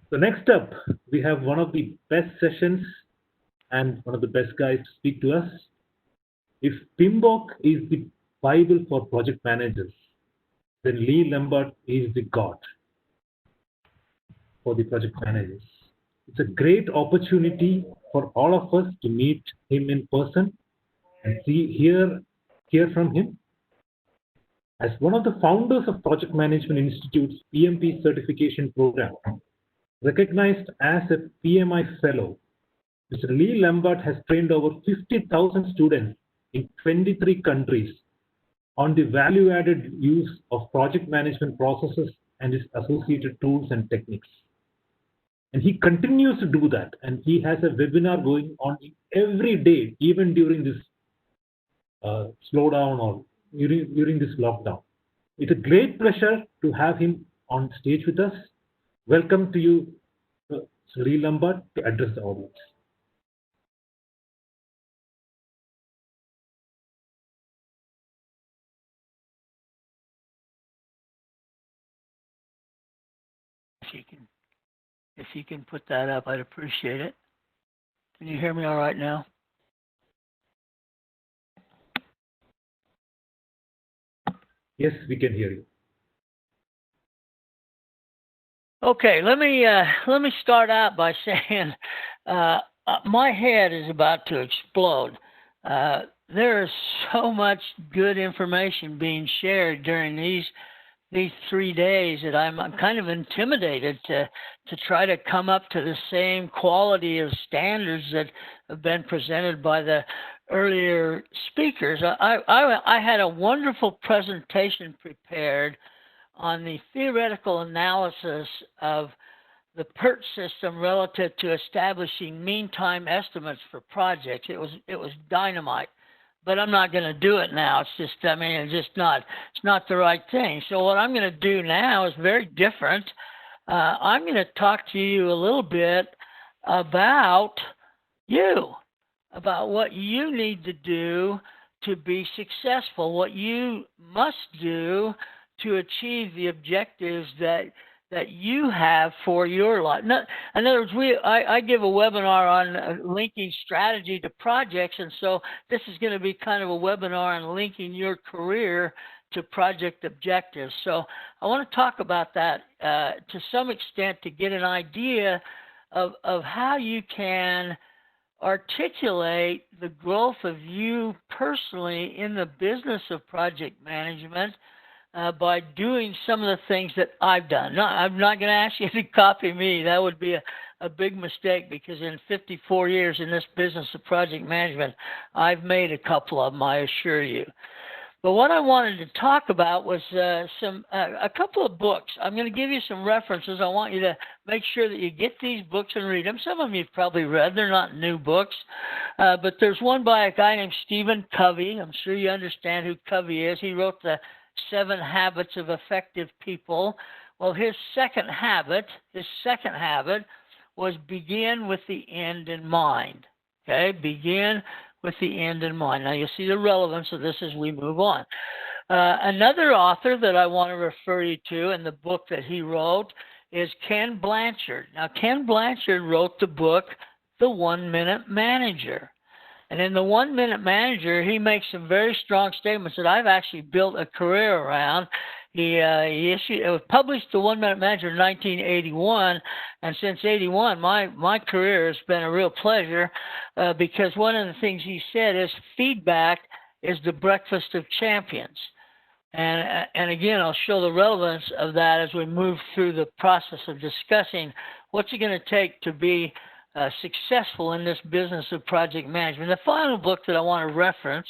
So next up, we have one of the best sessions and one of the best guys to speak to us. If PMBOK is the Bible for project managers, then Lee Lambert is the God for the project managers. It's a great opportunity for all of us to meet him in person and hear from him. As one of the founders of Project Management Institute's PMP certification program, recognized as a PMI fellow, Mr. Lee Lambert has trained over 50,000 students in 23 countries on the value-added use of project management processes and its associated tools and techniques. And he continues to do that. And he has a webinar going on every day, even during this slowdown or during this lockdown. It's a great pleasure to have him on stage with us. Welcome to you, Lee Lambert, to address the audience. If you can put that up, I'd appreciate it. Can you hear me all right now? Yes, we can hear you. Okay, let me start out by saying my head is about to explode. There is so much good information being shared during these 3 days that I'm kind of intimidated to try to come up to the same quality of standards that have been presented by the earlier speakers. I had a wonderful presentation prepared on the theoretical analysis of the PERT system relative to establishing mean time estimates for projects. It was dynamite. But I'm not going to do it now. It's just, it's not the right thing. So what I'm going to do now is very different. I'm going to talk to you a little bit about you, about what you need to do to be successful, what you must do to achieve the objectives that you have for your life. In other words, I give a webinar on linking strategy to projects, and so this is going to be kind of a webinar on linking your career to project objectives. So I want to talk about that to some extent to get an idea of how you can articulate the growth of you personally in the business of project management by doing some of the things that I've done. No, I'm not going to ask you to copy me. That would be a big mistake, because in 54 years in this business of project management, I've made a couple of them, I assure you. But what I wanted to talk about was a couple of books. I'm going to give you some references. I want you to make sure that you get these books and read them. Some of them you've probably read. They're not new books. But there's one by a guy named Stephen Covey. I'm sure you understand who Covey is. He wrote the 7 Habits of Effective People. Well, his second habit was begin with the end in mind. Okay, begin with the end in mind. Now you'll see the relevance of this as we move on. Another author that I want to refer you to in the book that he wrote is Ken Blanchard. Now Ken Blanchard wrote the book, The 1 Minute Manager. And in the 1 Minute Manager, he makes some very strong statements that I've actually built a career around. He published the 1 Minute Manager in 1981, and since 81, my career has been a real pleasure because one of the things he said is feedback is the breakfast of champions. And again, I'll show the relevance of that as we move through the process of discussing what's it going to take to be successful in this business of project management. The final book that I want to reference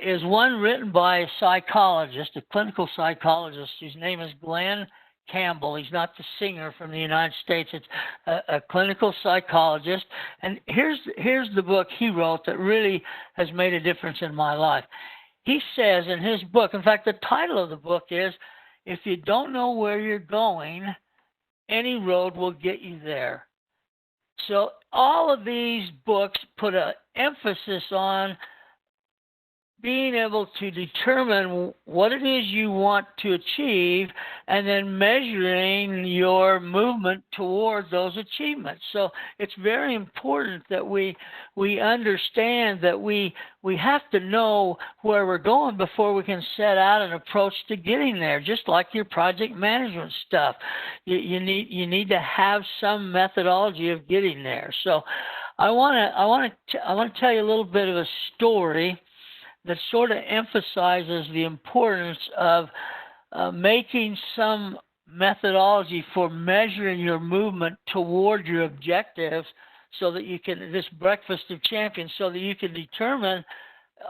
is one written by a psychologist, a clinical psychologist. His name is Glenn Campbell. He's not the singer from the United States. It's a clinical psychologist. And here's the book he wrote that really has made a difference in my life. He says in his book, in fact, the title of the book is, If You Don't Know Where You're Going, Any Road Will Get You There. So all of these books put an emphasis on being able to determine what it is you want to achieve and then measuring your movement towards those achievements. So it's very important that we understand that we have to know where we're going before we can set out an approach to getting there. Just like your project management stuff, you need to have some methodology of getting there. So I want to tell you a little bit of a story that sort of emphasizes the importance of making some methodology for measuring your movement toward your objectives, so that you can, this breakfast of champions, so that you can determine,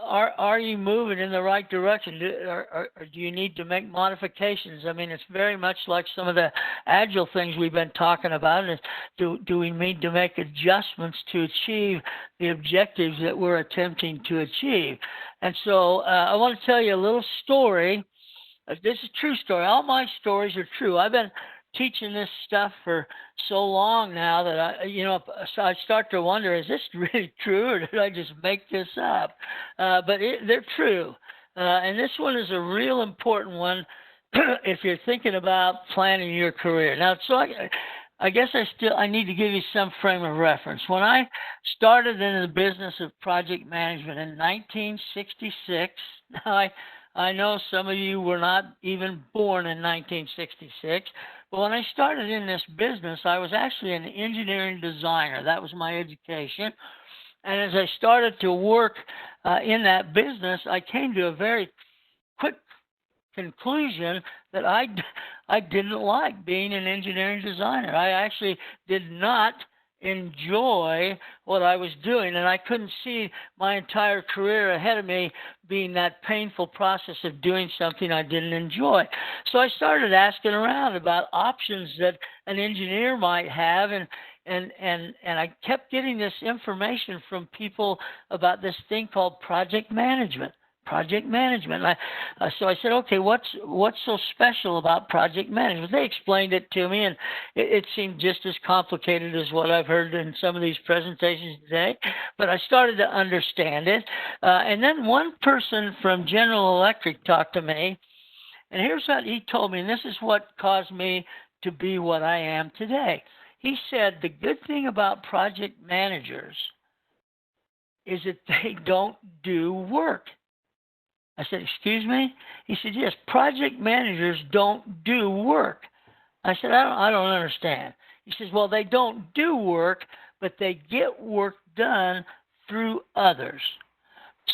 are you moving in the right direction? Or do you need to make modifications? I mean, it's very much like some of the agile things we've been talking about. Do we need to make adjustments to achieve the objectives that we're attempting to achieve? And so I want to tell you a little story. This is a true story. All my stories are true. I've been teaching this stuff for so long now that I start to wonder, is this really true, or did I just make this up? But they're true. And this one is a real important one if you're thinking about planning your career. Now, so I guess I need to give you some frame of reference. When I started in the business of project management in 1966, now I know some of you were not even born in 1966, but when I started in this business, I was actually an engineering designer. That was my education. And as I started to work in that business, I came to a very quick conclusion that I didn't like being an engineering designer. I actually did not enjoy what I was doing, and I couldn't see my entire career ahead of me being that painful process of doing something I didn't enjoy. So I started asking around about options that an engineer might have, and I kept getting this information from people about this thing called project management. So I said, okay, what's so special about project management? They explained it to me, and it seemed just as complicated as what I've heard in some of these presentations today. But I started to understand it. And then one person from General Electric talked to me, and here's what he told me, and this is what caused me to be what I am today. He said, the good thing about project managers is that they don't do work. I said, excuse me? He said, yes, project managers don't do work. I said, I don't understand. He says, well, they don't do work, but they get work done through others.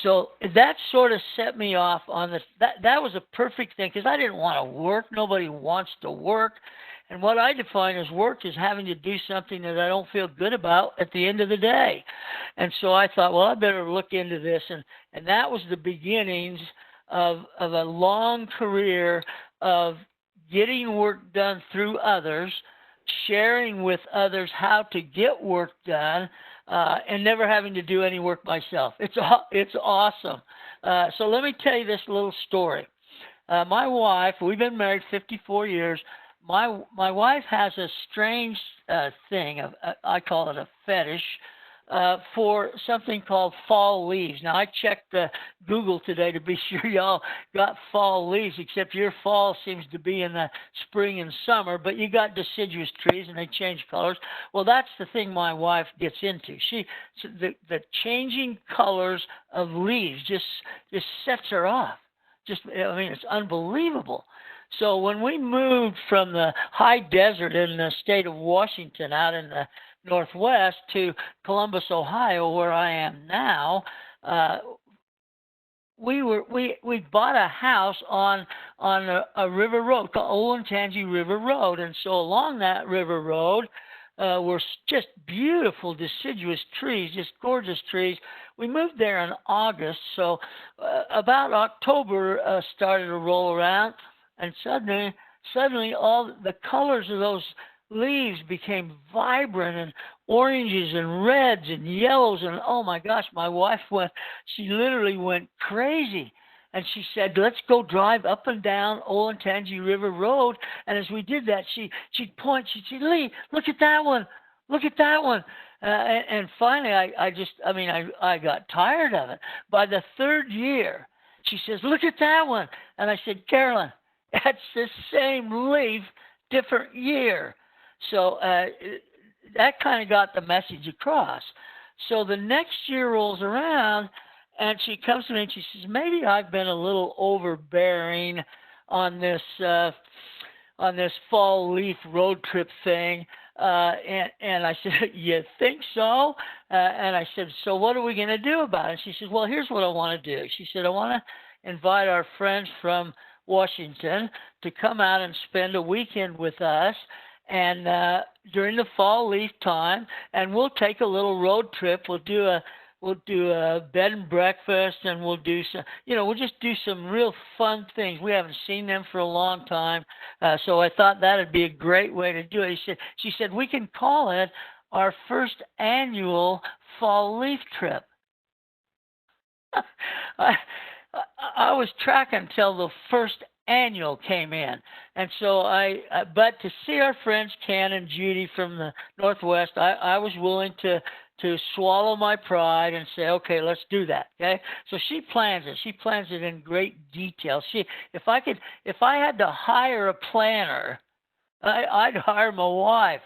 So that sort of set me off on this. That was a perfect thing, because I didn't want to work. Nobody wants to work. And what I define as work is having to do something that I don't feel good about at the end of the day. And so I thought, well, I better look into this. And that was the beginnings of a long career of getting work done through others, sharing with others how to get work done, and never having to do any work myself. It's awesome. So let me tell you this little story. My wife, we've been married 54 years. My wife has a strange thing, I call it a fetish, for something called fall leaves. Now, I checked Google today to be sure y'all got fall leaves, except your fall seems to be in the spring and summer, but you got deciduous trees and they change colors. Well, that's the thing my wife gets into. The changing colors of leaves just sets her off. It's unbelievable. So when we moved from the high desert in the state of Washington out in the Northwest to Columbus, Ohio, where I am now, we bought a house on a river road called Olentangy River Road, and so along that river road were just beautiful deciduous trees, just gorgeous trees. We moved there in August, so about October started to roll around. And suddenly all the colors of those leaves became vibrant, and oranges and reds and yellows. And oh my gosh, my wife she literally went crazy. And she said, let's go drive up and down Olentangy River Road. And as we did that, she'd point, she'd say, Lee, look at that one. Look at that one. And finally, I got tired of it. By the third year, she says, look at that one. And I said, Carolyn, that's the same leaf, different year. So that kind of got the message across. So the next year rolls around, and she comes to me and she says, maybe I've been a little overbearing on this fall leaf road trip thing. And I said, you think so? And I said, so what are we going to do about it? She said, well, here's what I want to do. She said, I want to invite our friends from Washington to come out and spend a weekend with us, and during the fall leaf time, and we'll take a little road trip. We'll do a bed and breakfast, and we'll do some, we'll just do some real fun things. We haven't seen them for a long time, so I thought that'd be a great way to do it. She said we can call it our first annual fall leaf trip. I was tracking until the first annual came in, and so but to see our friends Ken and Judy from the Northwest, I was willing to swallow my pride and say, okay, let's do that. Okay, so she plans it. She plans it in great detail. If I had to hire a planner, I'd hire my wife.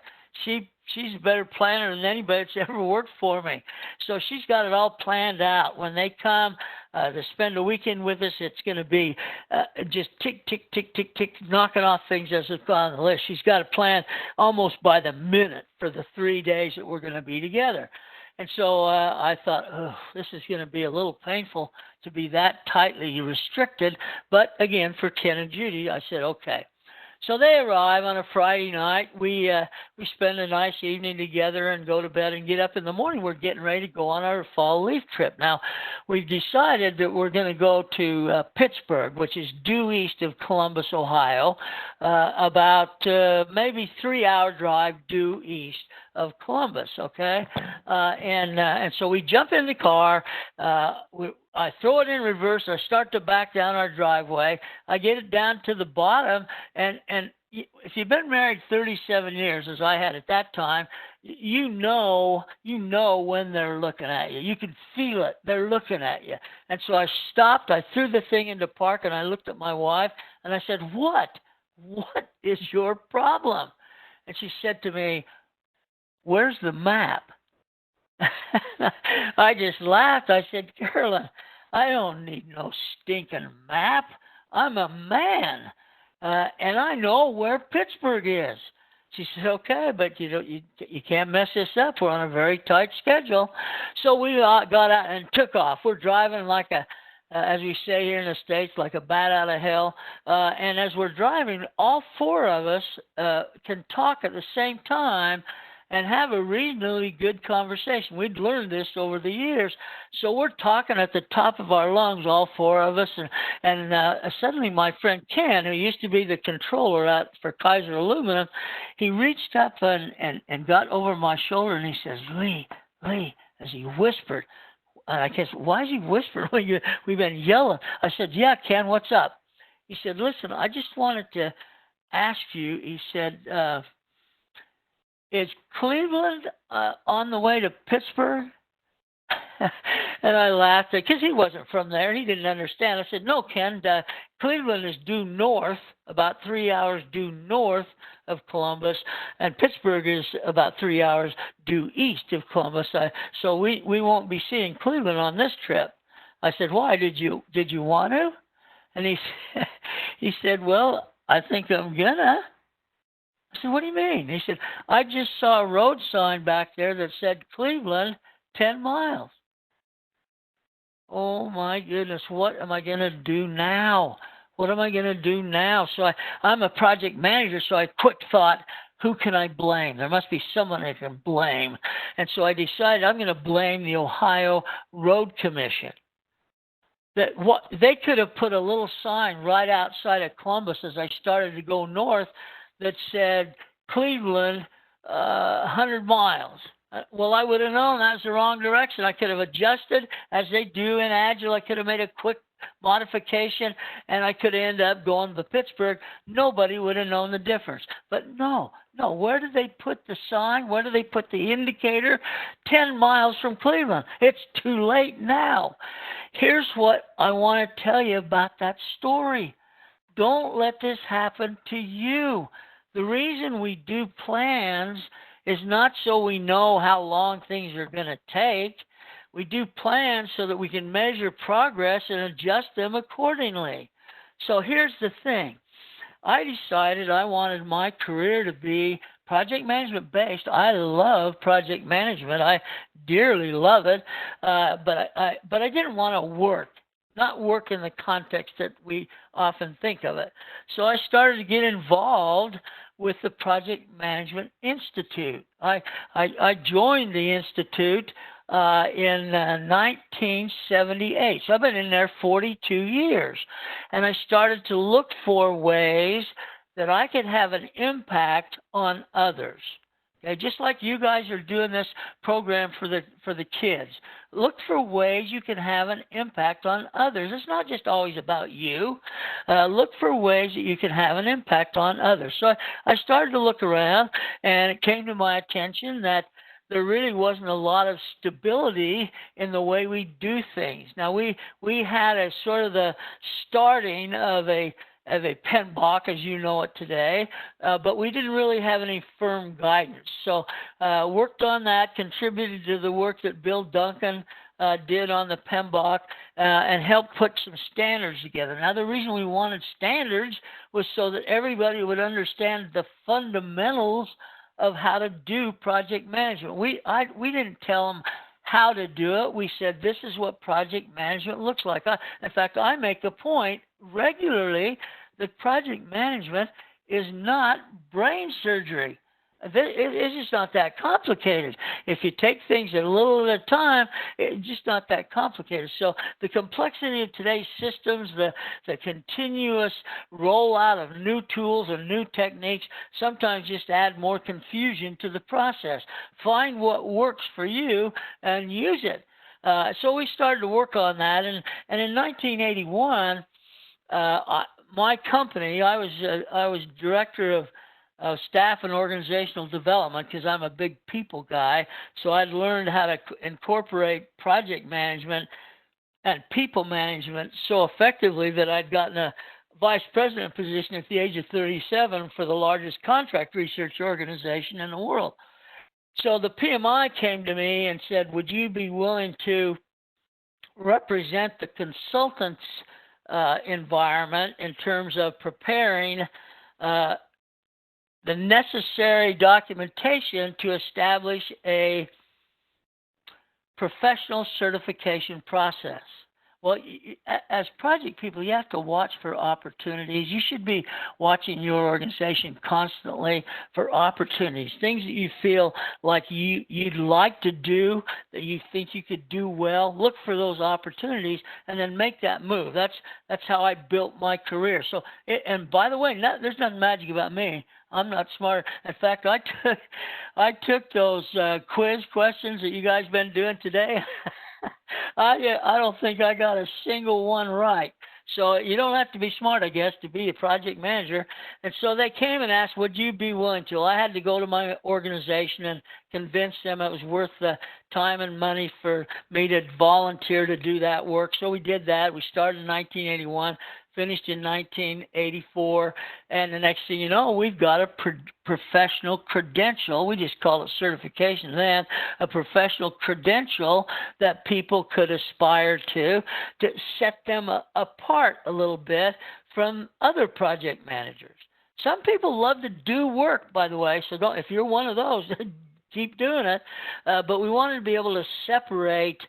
She's a better planner than anybody that's ever worked for me. So she's got it all planned out. When they come to spend a weekend with us, it's going to be just tick, tick, tick, tick, tick, knocking off things as it's on the list. She's got a plan almost by the minute for the 3 days that we're going to be together. And so I thought, oh, this is going to be a little painful to be that tightly restricted. But again, for Ken and Judy, I said, okay. So they arrive on a Friday night. We spend a nice evening together and go to bed and get up in the morning. We're getting ready to go on our fall leaf trip. Now, we've decided that we're going to go to Pittsburgh, which is due east of Columbus, Ohio, about maybe 3-hour drive due east of Columbus, okay? And so we jump in the car. I throw it in reverse. I start to back down our driveway. I get it down to the bottom, and if you've been married 37 years, as I had at that time, you know when they're looking at you. You can feel it. They're looking at you. And so I stopped. I threw the thing into park, and I looked at my wife, and I said, What is your problem? And she said to me, where's the map? I just laughed. I said, Carolyn, I don't need no stinking map. I'm a man, and I know where Pittsburgh is. She said, okay, but you can't mess this up. We're on a very tight schedule. So we got out and took off. We're driving like as we say here in the States, like a bat out of hell. And as we're driving, all four of us can talk at the same time and have a reasonably good conversation. We'd learned this over the years. So we're talking at the top of our lungs, all four of us. And suddenly my friend Ken, who used to be the controller out for Kaiser Aluminum, he reached up and got over my shoulder, and he says, Lee, as he whispered. And I guess, why is he whispering when we've been yelling? I said, yeah, Ken, what's up? He said, listen, I just wanted to ask you, he said, is Cleveland on the way to Pittsburgh? And I laughed because he wasn't from there. He didn't understand. I said, no, Ken, Cleveland is due north, about 3 hours due north of Columbus, and Pittsburgh is about 3 hours due east of Columbus. So we won't be seeing Cleveland on this trip. I said, why? Did you want to? And he said, well, I think I'm gonna. I said, what do you mean? He said, I just saw a road sign back there that said Cleveland, 10 miles. Oh, my goodness, what am I going to do now? What am I going to do now? So I'm a project manager, so I quick thought, who can I blame? There must be someone I can blame. And so I decided I'm going to blame the Ohio Road Commission. They could have put a little sign right outside of Columbus as I started to go north that said Cleveland, 100 miles. Well, I would have known that's the wrong direction. I could have adjusted as they do in Agile. I could have made a quick modification, and I could end up going to Pittsburgh. Nobody would have known the difference. But no. Where did they put the sign? Where did they put the indicator? 10 miles from Cleveland. It's too late now. Here's what I want to tell you about that story. Don't let this happen to you. The reason we do plans is not so we know how long things are going to take. We do plans so that we can measure progress and adjust them accordingly. So here's the thing. I decided I wanted my career to be project management based. I love project management. I dearly love it, but I didn't want to not work in the context that we often think of it. So I started to get involved with the Project Management Institute. I joined the Institute in 1978. So I've been in there 42 years. And I started to look for ways that I could have an impact on others. Okay, just like you guys are doing this program for the kids. Look for ways you can have an impact on others. It's not just always about you. Look for ways that you can have an impact on others. So I started to look around, and it came to my attention that there really wasn't a lot of stability in the way we do things. Now, we had a sort of the starting of a PMBOK as you know it today, but we didn't really have any firm guidance. So worked on that, contributed to the work that Bill Duncan did on the PMBOK, and helped put some standards together. Now, the reason we wanted standards was so that everybody would understand the fundamentals of how to do project management. We didn't tell them how to do it. We said, this is what project management looks like. In fact, I make a point regularly that project management is not brain surgery. It's just not that complicated. If you take things a little at a time, it's just not that complicated. So the complexity of today's systems, the continuous rollout of new tools and new techniques sometimes just add more confusion to the process. Find what works for you and use it. So we started to work on that, and in 1981, my company, I was director of staff and organizational development because I'm a big people guy. So I'd learned how to incorporate project management and people management so effectively that I'd gotten a vice president position at the age of 37 for the largest contract research organization in the world. So the PMI came to me and said, would you be willing to represent the consultants' environment in terms of preparing the necessary documentation to establish a professional certification process? Well, as project people, you have to watch for opportunities. You should be watching your organization constantly for opportunities, things that you feel like you'd like to do, that you think you could do well. Look for those opportunities and then make that move. That's how I built my career. So, and by the way, there's nothing magic about me. I'm not smart. In fact, I took those quiz questions that you guys been doing today. I don't think I got a single one right. So you don't have to be smart, I guess, to be a project manager. And so they came and asked, would you be willing to? Well, I had to go to my organization and convince them it was worth the time and money for me to volunteer to do that work. So we did that. We started in 1981. Finished in 1984, and the next thing you know, we've got a professional credential. We just call it certification then, a professional credential that people could aspire to set them apart a little bit from other project managers. Some people love to do work, by the way, so if you're one of those, keep doing it. But we wanted to be able to separate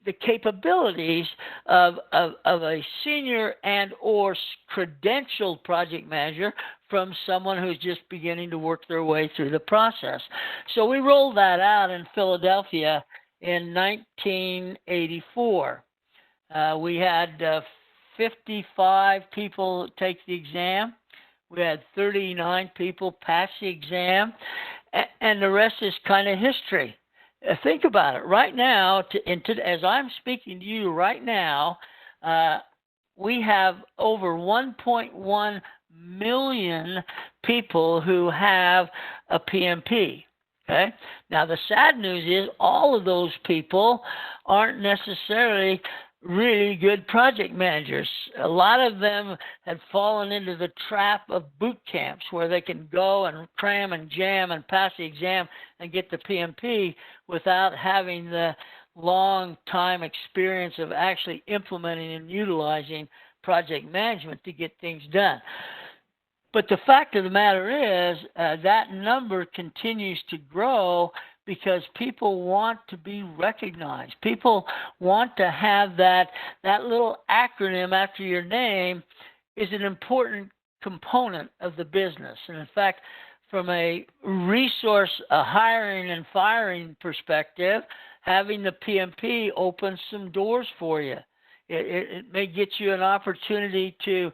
the capabilities of a senior and or credentialed project manager from someone who's just beginning to work their way through the process. So we rolled that out in Philadelphia in 1984. We had 55 people take the exam. We had 39 people pass the exam, And the rest is kind of history. Think about it. Right now, as I'm speaking to you right now, we have over 1.1 million people who have a PMP. Okay. Now, the sad news is all of those people aren't necessarily really good project managers. A lot of them had fallen into the trap of boot camps where they can go and cram and jam and pass the exam and get the PMP without having the long time experience of actually implementing and utilizing project management to get things done. But the fact of the matter is that number continues to grow because people want to be recognized. People want to have that little acronym after your name is an important component of the business. And in fact, from a resource, a hiring and firing perspective, having the PMP opens some doors for you. It may get you an opportunity to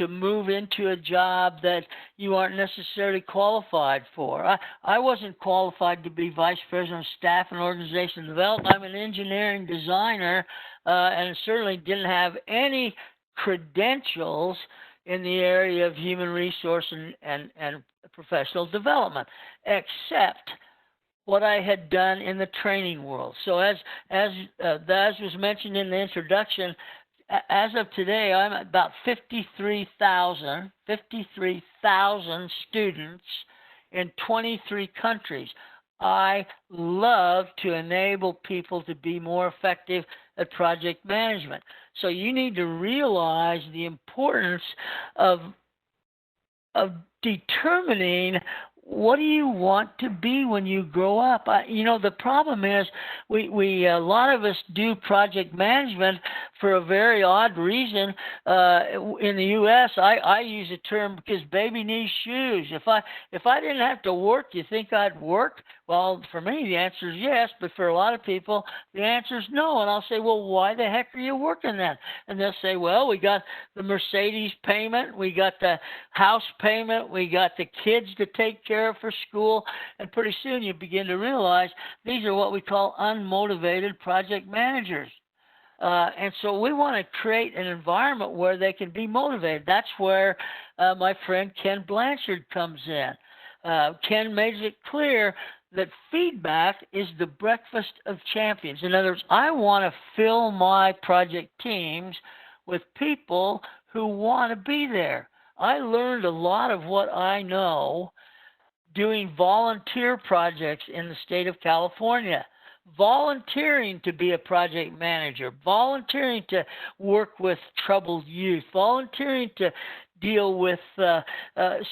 move into a job that you aren't necessarily qualified for. I wasn't qualified to be Vice President of Staff and Organizational Development. I'm an engineering designer and certainly didn't have any credentials in the area of human resource and professional development, except what I had done in the training world. So as was mentioned in the introduction, as of today, I'm at about 53,000 students in 23 countries. I love to enable people to be more effective at project management. So you need to realize the importance of determining what do you want to be when you grow up. The problem is we a lot of us do project management for a very odd reason. In the U.S., I use a term because baby needs shoes. If I didn't have to work, you think I'd work? Well, for me, the answer is yes, but for a lot of people, the answer is no. And I'll say, well, why the heck are you working then? And they'll say, well, we got the Mercedes payment, we got the house payment, we got the kids to take care of for school, and pretty soon you begin to realize these are what we call unmotivated project managers. And so we want to create an environment where they can be motivated. That's where my friend Ken Blanchard comes in. Ken makes it clear that feedback is the breakfast of champions. In other words, I want to fill my project teams with people who want to be there. I learned a lot of what I know doing volunteer projects in the state of California. Volunteering to be a project manager, volunteering to work with troubled youth, volunteering to deal with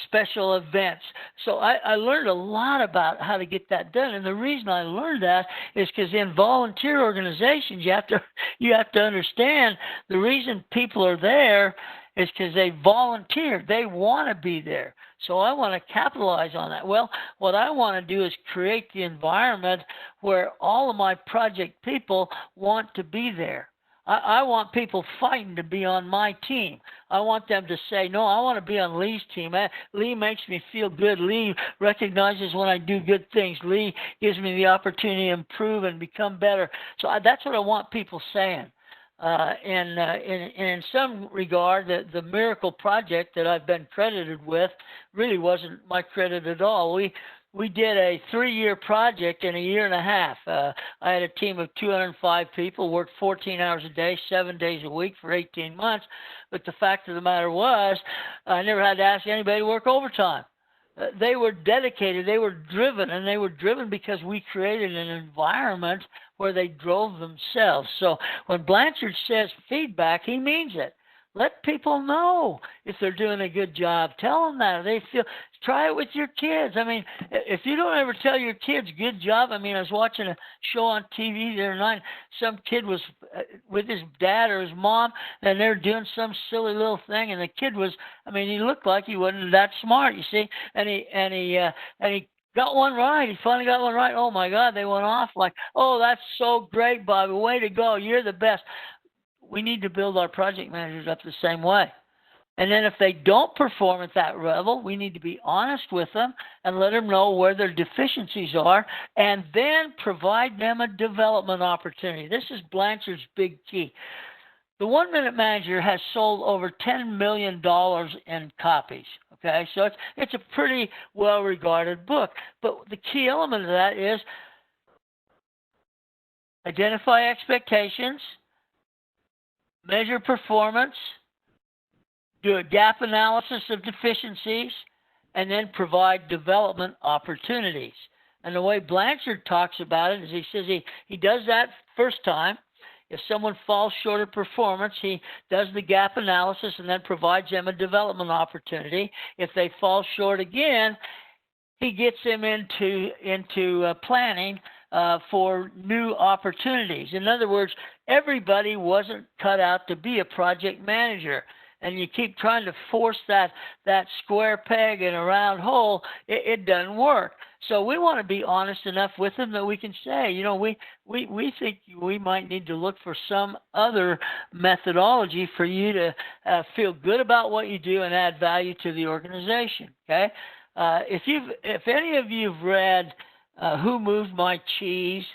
special events. So I learned a lot about how to get that done. And the reason I learned that is because in volunteer organizations, you have to understand the reason people are there is because they volunteer. They want to be there. So I want to capitalize on that. Well, what I want to do is create the environment where all of my project people want to be there. I want people fighting to be on my team. I want them to say, no, I want to be on Lee's team. Lee makes me feel good. Lee recognizes when I do good things. Lee gives me the opportunity to improve and become better. So that's what I want people saying. And in some regard, the Miracle Project that I've been credited with really wasn't my credit at all. We did a 3-year project in a year and a half. I had a team of 205 people, worked 14 hours a day, 7 days a week for 18 months. But the fact of the matter was, I never had to ask anybody to work overtime. They were dedicated, they were driven, and they were driven because we created an environment where they drove themselves. So when Blanchard says feedback, he means it. Let people know if they're doing a good job. Tell them that. Try it with your kids. I mean, if you don't ever tell your kids good job, I was watching a show on TV the other night. Some kid was with his dad or his mom, and they're doing some silly little thing, and the kid was, he looked like he wasn't that smart, you see, and he got one right. He finally got one right. Oh my God, they went off like, oh, that's so great, Bobby. Way to go. You're the best. We need to build our project managers up the same way. And then if they don't perform at that level, we need to be honest with them and let them know where their deficiencies are, and then provide them a development opportunity. This is Blanchard's big key. The 1 Minute Manager has sold over $10 million in copies. Okay, so it's a pretty well-regarded book. But the key element of that is identify expectations, measure performance, do a gap analysis of deficiencies, and then provide development opportunities. And the way Blanchard talks about it is he says he does that first time. If someone falls short of performance, he does the gap analysis and then provides them a development opportunity. If they fall short again, he gets them into planning for new opportunities. In other words, everybody wasn't cut out to be a project manager. And you keep trying to force that square peg in a round hole, it doesn't work. So we want to be honest enough with them that we can say, you know, we think we might need to look for some other methodology for you to feel good about what you do and add value to the organization. Okay, if any of you've read Who Moved My Cheese?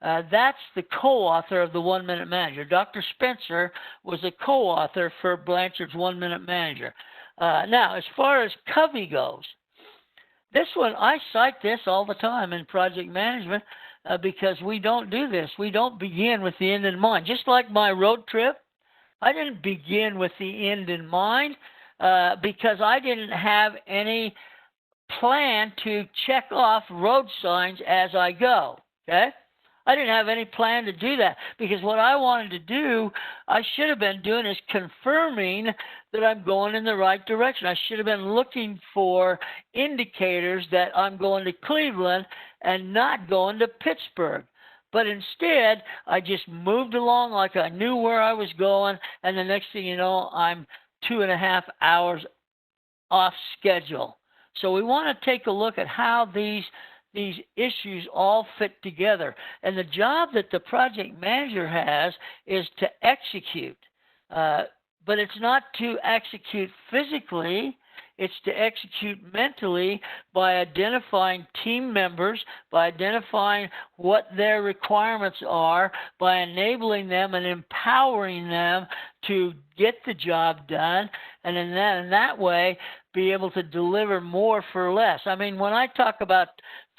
That's the co-author of the 1 Minute Manager. Dr. Spencer was a co-author for Blanchard's 1 Minute Manager. Now, as far as Covey goes, this one, I cite this all the time in project management because we don't do this. We don't begin with the end in mind. Just like my road trip, I didn't begin with the end in mind because I didn't have any plan to check off road signs as I go, okay? I didn't have any plan to do that because what I wanted to do, I should have been doing is confirming that I'm going in the right direction. I should have been looking for indicators that I'm going to Cleveland and not going to Pittsburgh. But instead, I just moved along like I knew where I was going, and the next thing you know, I'm 2.5 hours off schedule. So we want to take a look at how these issues all fit together. And the job that the project manager has is to execute. But it's not to execute physically. It's to execute mentally by identifying team members, by identifying what their requirements are, by enabling them and empowering them to get the job done, and in that way, be able to deliver more for less. I mean, when I talk about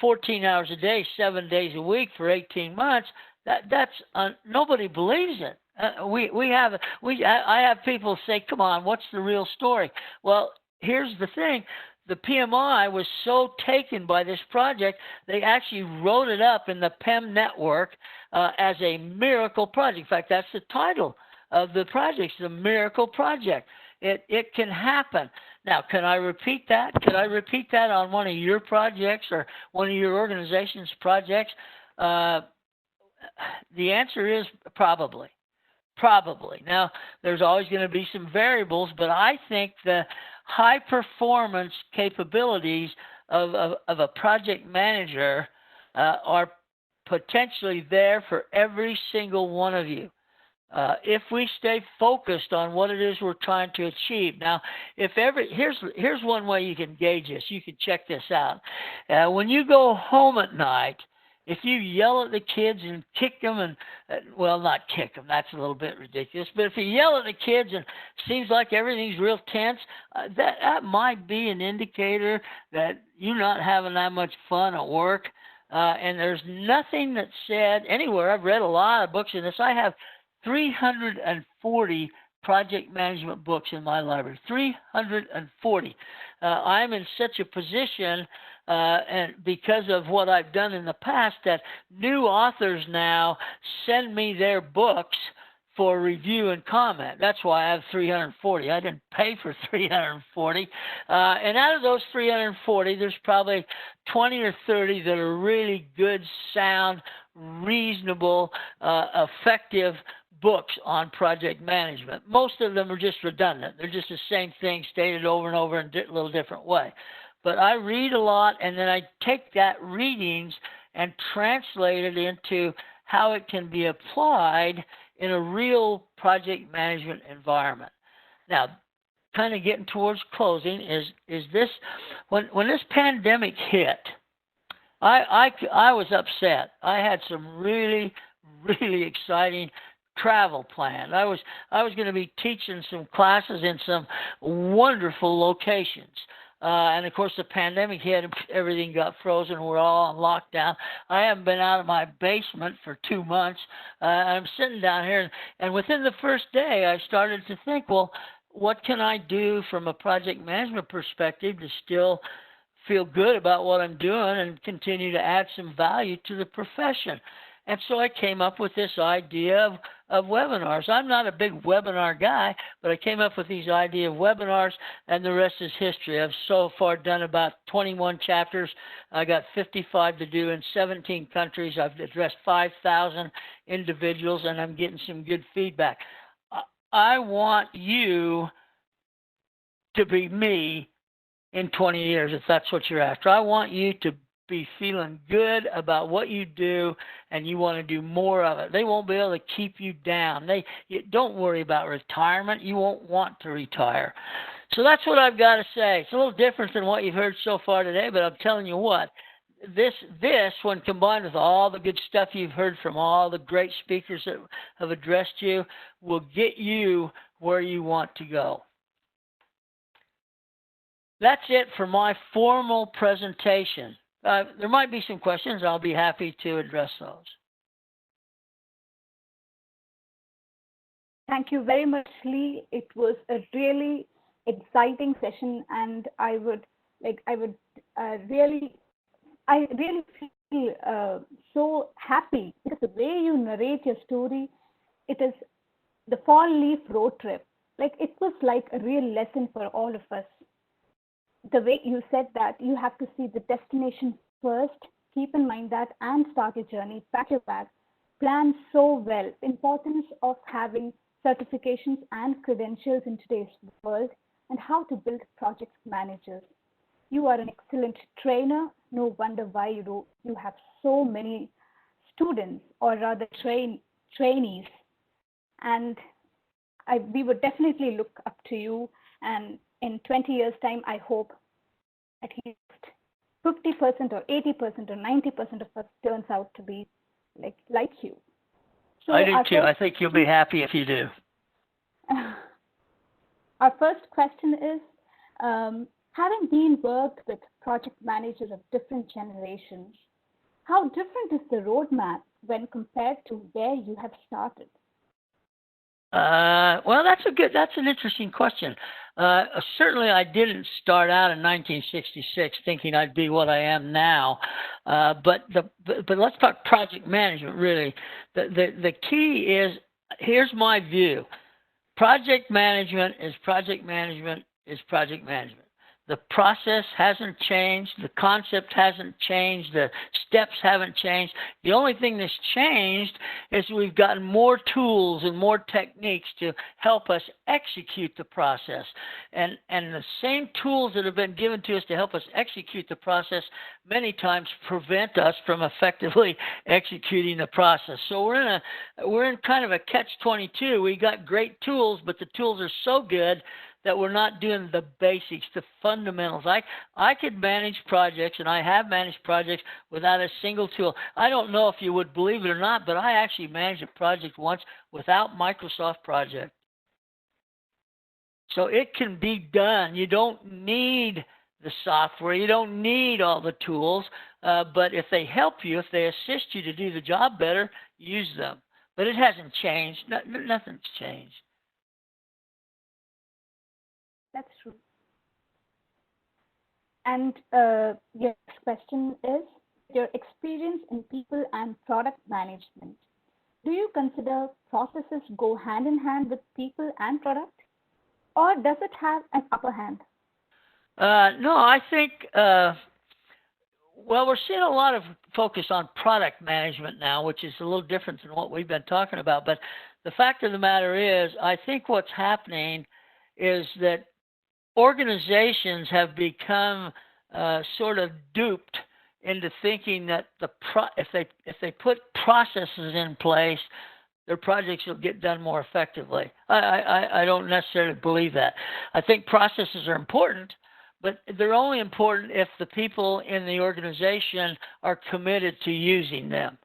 14 hours a day, 7 days a week for 18 months, that's nobody believes it. I have people say, "Come on, what's the real story?" Well, here's the thing. The PMI was so taken by this project, they actually wrote it up in the PEM network as a miracle project. In fact, that's the title of the project, the Miracle Project. It can happen. Now, can I repeat that? Could I repeat that on one of your projects or one of your organization's projects? The answer is probably. Probably. Now, there's always going to be some variables, but I think the high performance capabilities of a project manager are potentially there for every single one of you. If we stay focused on what it is we're trying to achieve. Now, here's one way you can gauge this. You can check this out. When you go home at night, if you yell at the kids and kick them and, well, not kick them, that's a little bit ridiculous, but if you yell at the kids and it seems like everything's real tense, that might be an indicator that you're not having that much fun at work. And there's nothing that's said anywhere. I've read a lot of books in this. I have 340 project management books in my library, 340. I'm in such a position, and because of what I've done in the past, that new authors now send me their books for review and comment. That's why I have 340. I didn't pay for 340. And out of those 340, there's probably 20 or 30 that are really good, sound, reasonable, effective books on project management. Most of them are just redundant. They're just the same thing stated over and over in a little different way. But I read a lot, and then I take that readings and translate it into how it can be applied in a real project management environment. Now, kind of getting towards closing, is this, when this pandemic hit, I was upset. I had some really, really exciting travel planned. I was going to be teaching some classes in some wonderful locations. And of course, the pandemic hit, everything got frozen. We're all on lockdown. I haven't been out of my basement for 2 months. I'm sitting down here, and within the first day, I started to think, well, what can I do from a project management perspective to still feel good about what I'm doing and continue to add some value to the profession? And so I came up with this idea of webinars. I'm not a big webinar guy, but I came up with these idea of webinars, and the rest is history. I've so far done about 21 chapters. I got 55 to do in 17 countries. I've addressed 5,000 individuals, and I'm getting some good feedback. I want you to be me in 20 years, if that's what you're after. I want you to be feeling good about what you do, and you want to do more of it. They won't be able to keep you down. Don't worry about retirement. You won't want to retire. So that's what I've got to say. It's a little different than what you've heard so far today, but I'm telling you what, this, when combined with all the good stuff you've heard from all the great speakers that have addressed you, will get you where you want to go. That's it for my formal presentation. There might be some questions. I'll be happy to address those. Thank you very much, Lee. It was a really exciting session, and I really feel so happy because the way you narrate your story, it is the fall leaf road trip. Like, it was like a real lesson for all of us. The way you said that you have to see the destination first, keep in mind that, and start your journey, pack your bag, plan so well. The importance of having certifications and credentials in today's world, and how to build project managers. You are an excellent trainer. No wonder why you have so many students, or rather trainees. And we would definitely look up to you. And in 20 years' time, I hope at least 50% or 80% or 90% of us turns out to be like you. So I do too. I think you'll be happy if you do. Our first question is, having been worked with project managers of different generations, how different is the roadmap when compared to where you have started? Well, that's an interesting question. Certainly, I didn't start out in 1966 thinking I'd be what I am now. But let's talk project management. Really, the key is, here's my view: project management is project management is project management. The process hasn't changed. The concept hasn't changed. The steps haven't changed. The only thing that's changed is we've gotten more tools and more techniques to help us execute the process. And the same tools that have been given to us to help us execute the process many times prevent us from effectively executing the process. So we're in kind of a catch-22. We got great tools, but the tools are so good that we're not doing the basics, the fundamentals. I could manage projects, and I have managed projects without a single tool. I don't know if you would believe it or not, but I actually managed a project once without Microsoft Project. So it can be done. You don't need the software. You don't need all the tools. But if they help you, if they assist you to do the job better, use them. But it hasn't changed. Nothing's changed. That's true. And your next question is, your experience in people and product management. Do you consider processes go hand in hand with people and product? Or does it have an upper hand? No, I think, well, we're seeing a lot of focus on product management now, which is a little different than what we've been talking about. But the fact of the matter is, I think what's happening is that organizations have become sort of duped into thinking that if they put processes in place, their projects will get done more effectively. I don't necessarily believe that. I think processes are important, but they're only important if the people in the organization are committed to using them.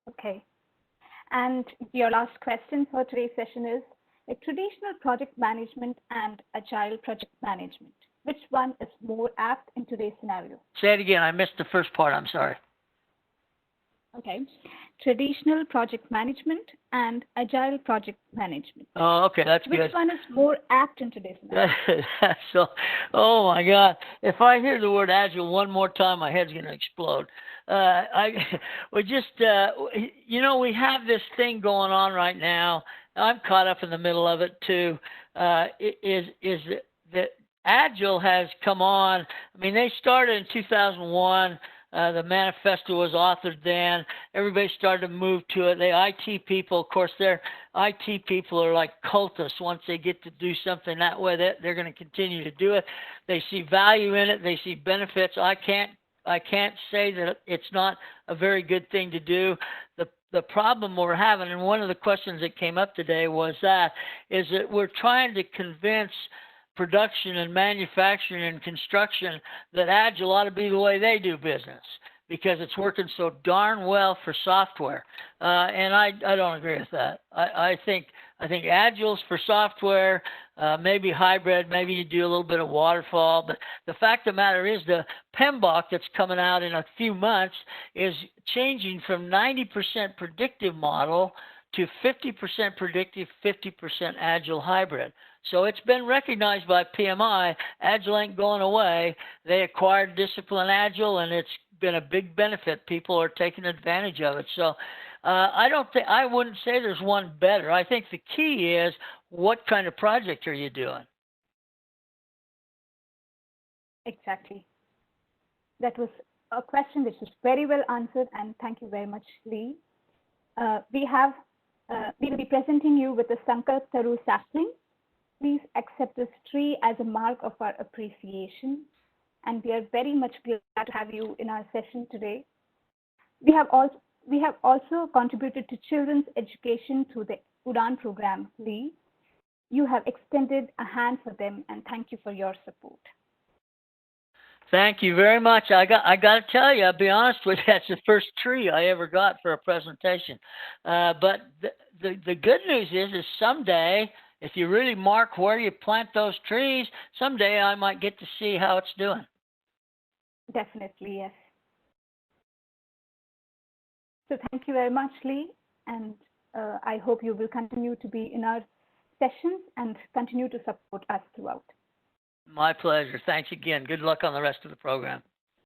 Okay. And your last question for today's session is, like, traditional project management and agile project management, which one is more apt in today's scenario? Say it again. I missed the first part. I'm sorry. Okay. Traditional project management and agile project management. Oh, okay. That's good. Which one is more apt in today's scenario? So, oh my God. If I hear the word agile one more time, my head's going to explode. We have this thing going on right now. I'm caught up in the middle of it too. Is that agile has come on. I mean, they started in 2001. The manifesto was authored then. Everybody started to move to it. The IT people, of course, their IT people are like cultists. Once they get to do something that way, they're going to continue to do it. They see value in it. They see benefits. I can't say that it's not a very good thing to do. The problem we're having, and one of the questions that came up today was that we're trying to convince production and manufacturing and construction that agile ought to be the way they do business because it's working so darn well for software. And I don't agree with that. I think agile's for software, maybe hybrid, maybe you do a little bit of waterfall. But the fact of the matter is the PMBOK that's coming out in a few months is changing from 90% predictive model to 50% predictive, 50% agile hybrid. So it's been recognized by PMI. Agile ain't going away. They acquired Discipline Agile, and it's been a big benefit. People are taking advantage of it. So I wouldn't say there's one better. I think the key is what kind of project are you doing? Exactly. That was a question which was very well answered, and thank you very much, Lee. We will be presenting you with a Sankalp Taru sapling. Please accept this tree as a mark of our appreciation, and we are very much glad to have you in our session today. We have also contributed to children's education through the UDAN program, Lee. You have extended a hand for them, and thank you for your support. Thank you very much. I got to tell you, I'll be honest with you, that's the first tree I ever got for a presentation. But the good news is someday, if you really mark where you plant those trees, someday I might get to see how it's doing. Definitely, yes. So thank you very much, Lee, and I hope you will continue to be in our sessions and continue to support us throughout. My pleasure. Thanks again. Good luck on the rest of the program.